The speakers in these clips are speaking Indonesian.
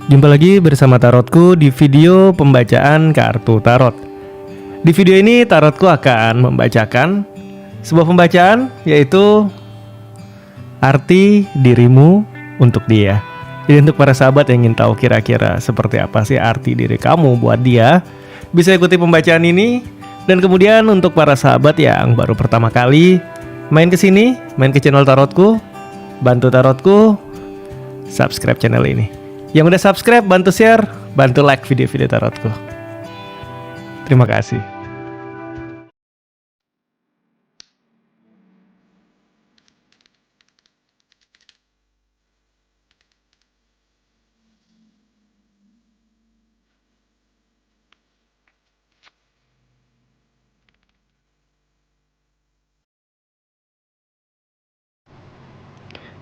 Jumpa lagi bersama Tarotku di video pembacaan kartu tarot. Di video ini Tarotku akan membacakan sebuah pembacaan, yaitu arti dirimu untuk dia. Jadi untuk para sahabat yang ingin tahu kira-kira seperti apa sih arti diri kamu buat dia, bisa ikuti pembacaan ini. Dan kemudian untuk para sahabat yang baru pertama kali main ke sini, main ke channel Tarotku, bantu Tarotku subscribe channel ini. Yang udah subscribe, bantu share, bantu like video-video Tarotku. Terima kasih.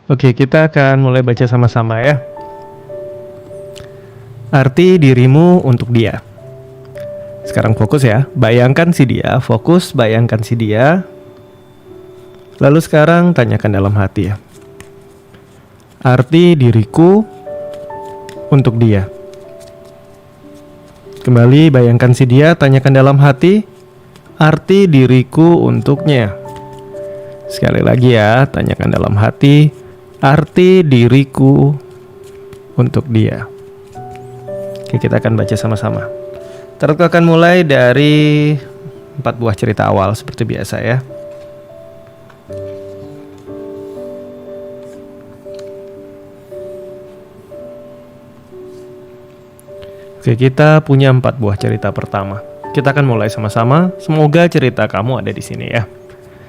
Oke, kita akan mulai baca sama-sama ya. Arti dirimu untuk dia. Sekarang fokus ya. Bayangkan si dia, fokus bayangkan si dia. Lalu sekarang tanyakan dalam hati ya. Arti diriku untuk dia. Kembali bayangkan si dia, tanyakan dalam hati. Arti diriku untuknya. Sekali lagi ya, tanyakan dalam hati. Arti diriku untuk dia. Oke, kita akan baca sama-sama. Tarot akan mulai dari 4 buah cerita awal seperti biasa ya. Oke, kita punya 4 buah cerita pertama. Kita akan mulai sama-sama. Semoga cerita kamu ada di sini ya.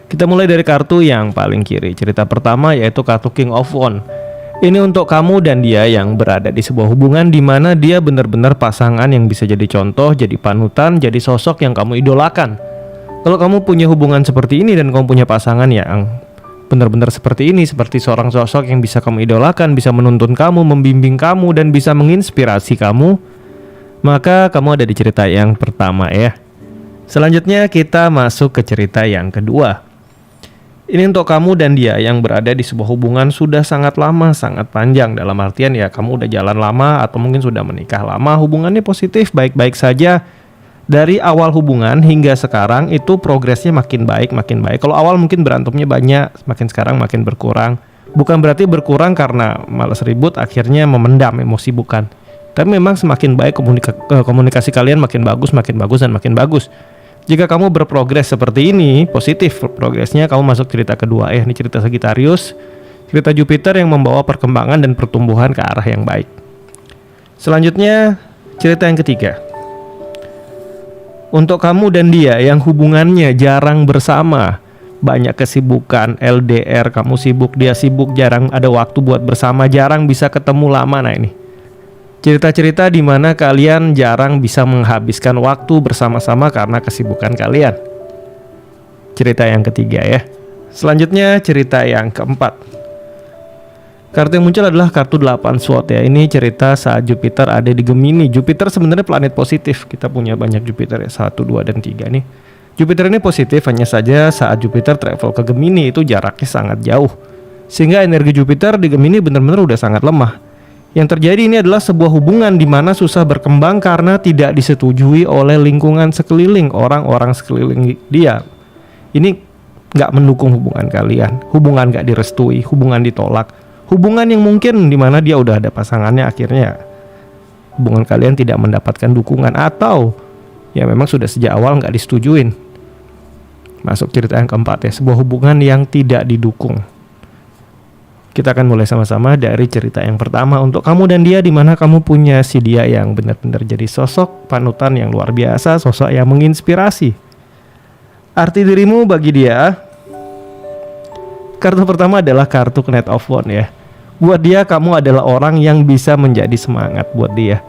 Kita mulai dari kartu yang paling kiri. Cerita pertama yaitu kartu King of Wands. Ini untuk kamu dan dia yang berada di sebuah hubungan di mana dia benar-benar pasangan yang bisa jadi contoh, jadi panutan, jadi sosok yang kamu idolakan. Kalau kamu punya hubungan seperti ini dan kamu punya pasangan yang benar-benar seperti ini, seperti seorang sosok yang bisa kamu idolakan, bisa menuntun kamu, membimbing kamu, dan bisa menginspirasi kamu, maka kamu ada di cerita yang pertama ya. Selanjutnya kita masuk ke cerita yang kedua. Ini untuk kamu dan dia yang berada di sebuah hubungan sudah sangat lama, sangat panjang. Dalam artian ya kamu udah jalan lama atau mungkin sudah menikah lama. Hubungannya positif, baik-baik saja. Dari awal hubungan hingga sekarang itu progresnya makin baik, makin baik. Kalau awal mungkin berantemnya banyak, makin sekarang makin berkurang. Bukan berarti berkurang karena malas ribut akhirnya memendam emosi, bukan. Tapi memang semakin baik komunikasi kalian makin bagus, dan makin bagus. Jika kamu berprogres seperti ini, positif progresnya, kamu masuk cerita kedua ya. Ini cerita Sagittarius, cerita Jupiter yang membawa perkembangan dan pertumbuhan ke arah yang baik. Selanjutnya cerita yang ketiga. Untuk kamu dan dia yang hubungannya jarang bersama, banyak kesibukan, LDR, kamu sibuk, dia sibuk, jarang ada waktu buat bersama, jarang bisa ketemu lama. Nah ini cerita-cerita di mana kalian jarang bisa menghabiskan waktu bersama-sama karena kesibukan kalian. Cerita yang ketiga ya. Selanjutnya cerita yang keempat. Kartu yang muncul adalah kartu 8 Swords ya. Ini cerita saat Jupiter ada di Gemini. Jupiter sebenarnya planet positif. Kita punya banyak Jupiter ya, 1, 2, dan 3 nih. Jupiter ini positif, hanya saja saat Jupiter travel ke Gemini itu jaraknya sangat jauh. Sehingga energi Jupiter di Gemini benar-benar udah sangat lemah. Yang terjadi ini adalah sebuah hubungan di mana susah berkembang karena tidak disetujui oleh lingkungan sekeliling, orang-orang sekeliling dia. Ini nggak mendukung hubungan kalian, hubungan nggak direstui, hubungan ditolak, hubungan yang mungkin di mana dia udah ada pasangannya, akhirnya hubungan kalian tidak mendapatkan dukungan atau ya memang sudah sejak awal nggak disetujuin. Masuk cerita yang keempat ya, sebuah hubungan yang tidak didukung. Kita akan mulai sama-sama dari cerita yang pertama. Untuk kamu dan dia di mana kamu punya si dia yang benar-benar jadi sosok panutan yang luar biasa, sosok yang menginspirasi. Arti dirimu bagi dia. Kartu pertama adalah kartu Knight of Wands ya. Buat dia kamu adalah orang yang bisa menjadi semangat buat dia.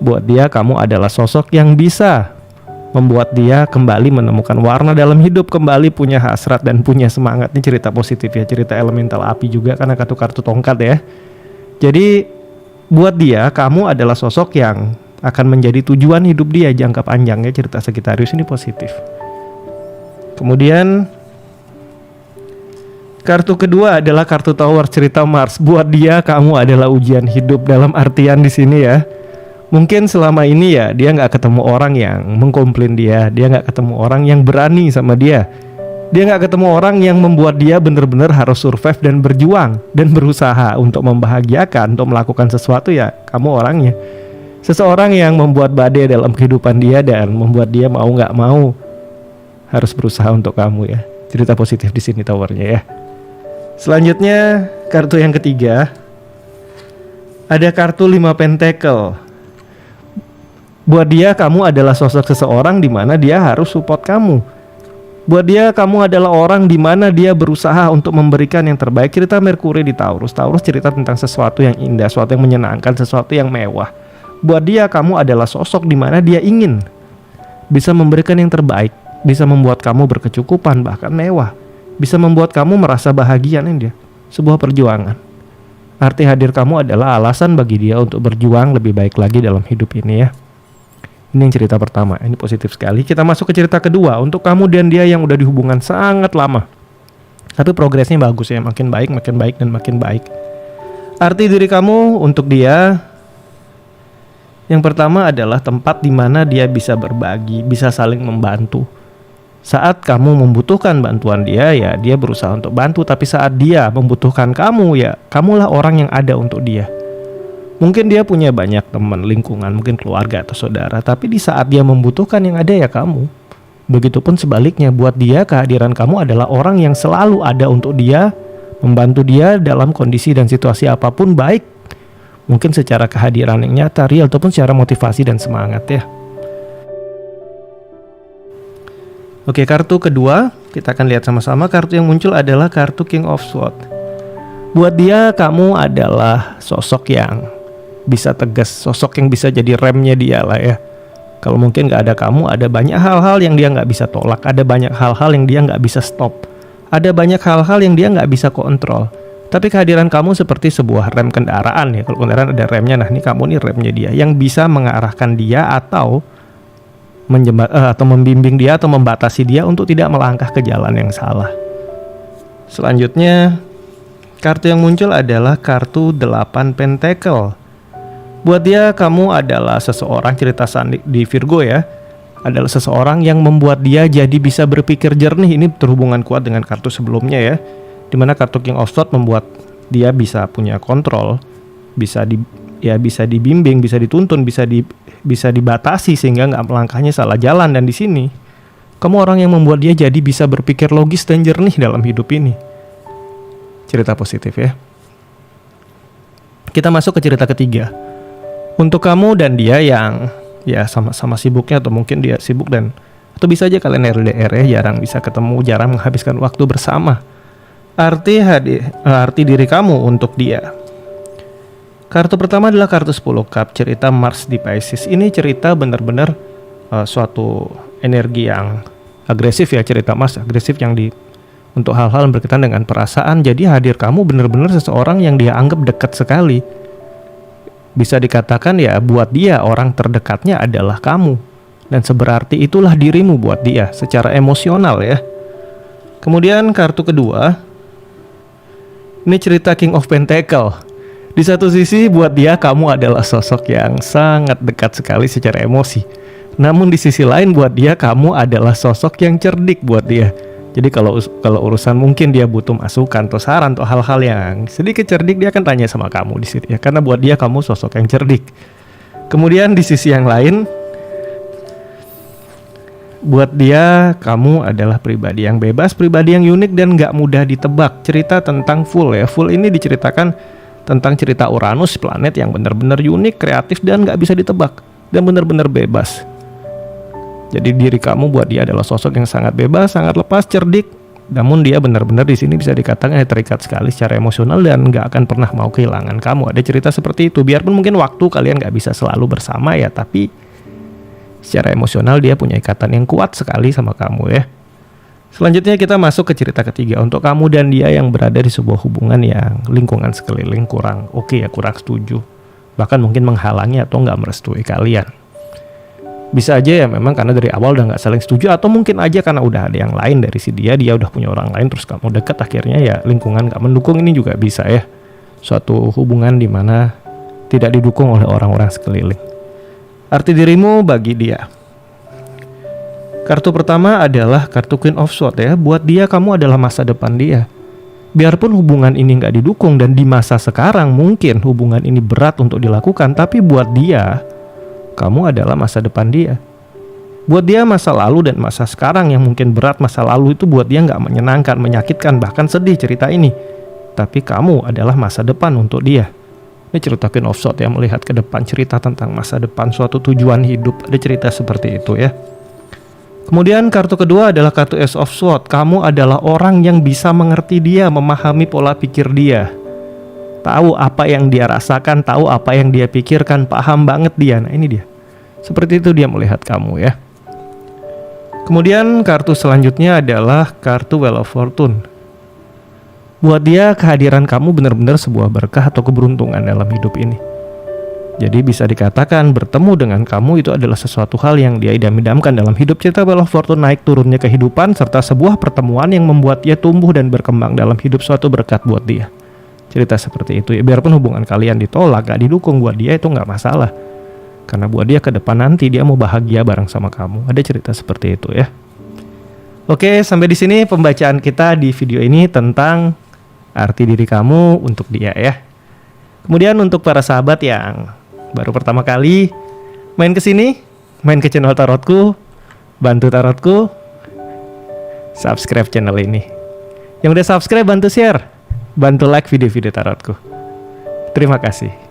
Buat dia kamu adalah sosok yang bisa membuat dia kembali menemukan warna dalam hidup, kembali punya hasrat dan punya semangat. Ini cerita positif ya, cerita elemental api juga karena kartu tongkat ya. Jadi buat dia kamu adalah sosok yang akan menjadi tujuan hidup dia jangka panjang ya. Cerita Sagittarius ini positif. Kemudian Kartu kedua adalah kartu Tower, cerita Mars. Buat dia kamu adalah ujian hidup, dalam artian di sini ya. Mungkin selama ini ya dia nggak ketemu orang yang mengkomplain dia nggak ketemu orang yang berani sama dia nggak ketemu orang yang membuat dia benar-benar harus survive dan berjuang dan berusaha untuk membahagiakan, untuk melakukan sesuatu. Ya kamu orangnya. Seseorang yang membuat badai dalam kehidupan dia dan membuat dia mau nggak mau harus berusaha untuk kamu ya. Cerita positif di sini Towernya ya. Selanjutnya kartu yang ketiga ada kartu 5 Pentacle. Buat dia kamu adalah sosok seseorang di mana dia harus support kamu. Buat dia kamu adalah orang di mana dia berusaha untuk memberikan yang terbaik. Cerita Merkuri di Taurus. Taurus cerita tentang sesuatu yang indah, sesuatu yang menyenangkan, sesuatu yang mewah. Buat dia kamu adalah sosok di mana dia ingin bisa memberikan yang terbaik, bisa membuat kamu berkecukupan bahkan mewah, bisa membuat kamu merasa bahagia nih dia. Sebuah perjuangan. Arti hadir kamu adalah alasan bagi dia untuk berjuang lebih baik lagi dalam hidup ini ya. Ini yang cerita pertama, ini positif sekali. Kita masuk ke cerita kedua. Untuk kamu dan dia yang udah dihubungan sangat lama, tapi progresnya bagus ya, makin baik dan makin baik. Arti diri kamu untuk dia, yang pertama adalah tempat di mana dia bisa berbagi, bisa saling membantu. Saat kamu membutuhkan bantuan dia, ya dia berusaha untuk bantu. Tapi saat dia membutuhkan kamu, ya kamulah orang yang ada untuk dia. Mungkin dia punya banyak teman, lingkungan, mungkin keluarga atau saudara, tapi di saat dia membutuhkan yang ada ya kamu. Begitupun sebaliknya, buat dia kehadiran kamu adalah orang yang selalu ada untuk dia, membantu dia dalam kondisi dan situasi apapun, baik mungkin secara kehadiran yang nyata, real, ataupun secara motivasi dan semangat ya. Oke, kartu kedua kita akan lihat sama-sama. Kartu yang muncul adalah kartu King of Swords. Buat dia kamu adalah sosok yang bisa tegas, sosok yang bisa jadi remnya dia lah ya. Kalau mungkin gak ada kamu, ada banyak hal-hal yang dia gak bisa tolak, ada banyak hal-hal yang dia gak bisa stop, ada banyak hal-hal yang dia gak bisa kontrol. Tapi kehadiran kamu seperti sebuah rem kendaraan ya. Kalau kendaraan ada remnya, nah ini kamu nih remnya dia, yang bisa mengarahkan dia atau atau membimbing dia atau membatasi dia untuk tidak melangkah ke jalan yang salah. Selanjutnya kartu yang muncul adalah kartu 8 Pentacle. Buat dia kamu adalah seseorang, cerita Sandi di Virgo ya, adalah seseorang yang membuat dia jadi bisa berpikir jernih. Ini terhubungan kuat dengan kartu sebelumnya ya, dimana kartu King of Swords membuat dia bisa punya kontrol, bisa dibimbing, bisa dituntun, bisa dibatasi sehingga nggak melangkahnya salah jalan. Dan di sini kamu orang yang membuat dia jadi bisa berpikir logis dan jernih dalam hidup ini. Cerita positif ya. Kita masuk ke cerita ketiga. Untuk kamu dan dia yang ya sama-sama sibuknya, atau mungkin dia sibuk dan atau bisa aja kalian LDR ya, jarang bisa ketemu, jarang menghabiskan waktu bersama. Arti diri kamu untuk dia. Kartu pertama adalah kartu 10 Cup, cerita Mars di Pisces. Ini cerita benar-benar suatu energi yang agresif ya, cerita Mars agresif yang untuk hal-hal yang berkaitan dengan perasaan. Jadi hadir kamu benar-benar seseorang yang dia anggap dekat sekali. Bisa dikatakan ya, buat dia orang terdekatnya adalah kamu, dan seberarti itulah dirimu buat dia secara emosional ya. Kemudian kartu kedua, ini cerita King of Pentacle. Di satu sisi buat dia kamu adalah sosok yang sangat dekat sekali secara emosi. Namun di sisi lain buat dia kamu adalah sosok yang cerdik buat dia. Jadi kalau urusan mungkin dia butuh masukan atau saran atau hal-hal yang sedikit cerdik, dia akan tanya sama kamu di situ ya, karena buat dia kamu sosok yang cerdik. Kemudian di sisi yang lain, buat dia kamu adalah pribadi yang bebas, pribadi yang unik dan gak mudah ditebak. Cerita tentang Fool ya. Fool ini diceritakan tentang cerita Uranus, planet yang benar-benar unik, kreatif dan gak bisa ditebak, dan benar-benar bebas. Jadi diri kamu buat dia adalah sosok yang sangat bebas, sangat lepas, cerdik. Namun dia benar-benar di sini bisa dikatakan terikat sekali secara emosional dan nggak akan pernah mau kehilangan kamu. Ada cerita seperti itu. Biarpun mungkin waktu kalian nggak bisa selalu bersama ya, tapi secara emosional dia punya ikatan yang kuat sekali sama kamu ya. Selanjutnya kita masuk ke cerita ketiga. Untuk kamu dan dia yang berada di sebuah hubungan yang lingkungan sekeliling kurang oke ya, kurang setuju, bahkan mungkin menghalangi atau nggak merestui kalian. Bisa aja ya memang karena dari awal udah nggak saling setuju, atau mungkin aja karena udah ada yang lain dari si dia udah punya orang lain, terus kamu deket akhirnya ya lingkungan nggak mendukung. Ini juga bisa ya, suatu hubungan dimana tidak didukung oleh orang-orang sekeliling. Arti dirimu bagi dia. Kartu pertama adalah kartu Queen of Swords ya. Buat dia kamu adalah masa depan dia. Biarpun hubungan ini nggak didukung dan di masa sekarang mungkin hubungan ini berat untuk dilakukan, tapi buat dia kamu adalah masa depan dia. Buat dia masa lalu dan masa sekarang yang mungkin berat, masa lalu itu buat dia nggak menyenangkan, menyakitkan, bahkan sedih cerita ini. Tapi kamu adalah masa depan untuk dia. Ini cerita Queen of Swords yang melihat ke depan, cerita tentang masa depan, suatu tujuan hidup. Ada cerita seperti itu ya. Kemudian kartu kedua adalah kartu Ace of Swords. Kamu adalah orang yang bisa mengerti dia, memahami pola pikir dia. Tahu apa yang dia rasakan, tahu apa yang dia pikirkan, paham banget dia. Nah ini dia. Seperti itu dia melihat kamu ya. Kemudian kartu selanjutnya adalah kartu Wheel of Fortune. Buat dia kehadiran kamu benar-benar sebuah berkah atau keberuntungan dalam hidup ini. Jadi bisa dikatakan bertemu dengan kamu itu adalah sesuatu hal yang dia idam-idamkan dalam hidup. Cerita Wheel of Fortune naik turunnya kehidupan serta sebuah pertemuan yang membuat dia tumbuh dan berkembang dalam hidup, suatu berkat buat dia. Cerita seperti itu ya, biarpun hubungan kalian ditolak, gak didukung, buat dia itu gak masalah. Karena buat dia ke depan nanti dia mau bahagia bareng sama kamu. Ada cerita seperti itu ya. Oke, sampai di sini pembacaan kita di video ini tentang arti diri kamu untuk dia ya. Kemudian untuk para sahabat yang baru pertama kali main ke sini, main ke channel tarotku, bantu tarotku, subscribe channel ini. Yang udah subscribe bantu share, bantu like video-video tarotku. Terima kasih.